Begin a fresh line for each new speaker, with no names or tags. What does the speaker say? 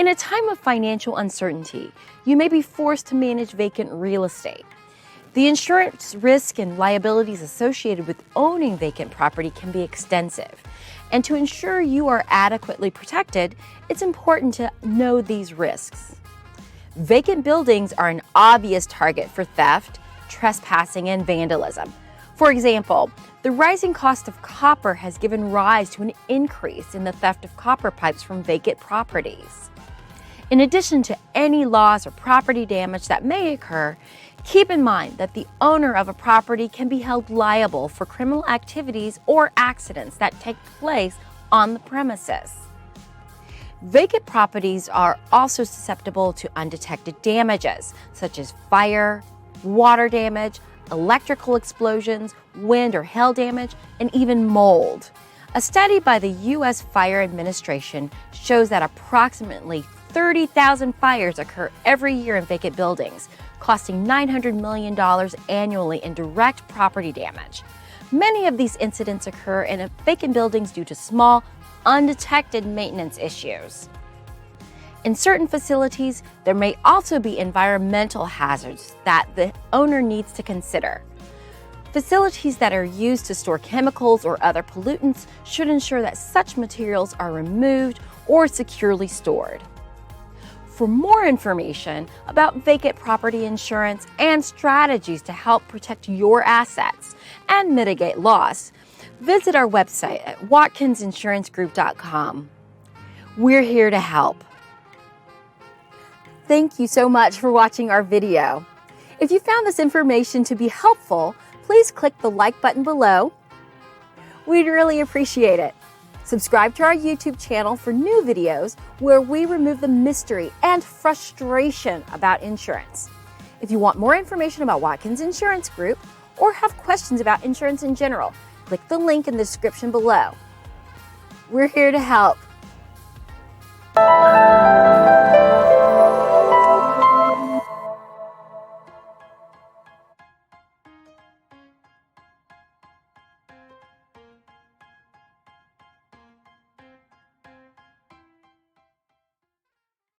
In a time of financial uncertainty, you may be forced to manage vacant real estate. The insurance risk and liabilities associated with owning vacant property can be extensive. And to ensure you are adequately protected, it's important to know these risks. Vacant buildings are an obvious target for theft, trespassing, and vandalism. For example, the rising cost of copper has given rise to an increase in the theft of copper pipes from vacant properties. In addition to any loss or property damage that may occur, keep in mind that the owner of a property can be held liable for criminal activities or accidents that take place on the premises. Vacant properties are also susceptible to undetected damages, such as fire, water damage, electrical explosions, wind or hail damage, and even mold. A study by the U.S. Fire Administration shows that approximately 30,000 fires occur every year in vacant buildings, costing $900 million annually in direct property damage. Many of these incidents occur in vacant buildings due to small, undetected maintenance issues. In certain facilities, there may also be environmental hazards that the owner needs to consider. Facilities that are used to store chemicals or other pollutants should ensure that such materials are removed or securely stored. For more information about vacant property insurance and strategies to help protect your assets and mitigate loss, visit our website at watkinsinsurancegroup.com. We're here to help. Thank you so much for watching our video. If you found this information to be helpful, please click the like button below. We'd really appreciate it. Subscribe to our YouTube channel for new videos where we remove the mystery and frustration about insurance. If you want more information about Watkins Insurance Group or have questions about insurance in general, click the link in the description below. We're here to help.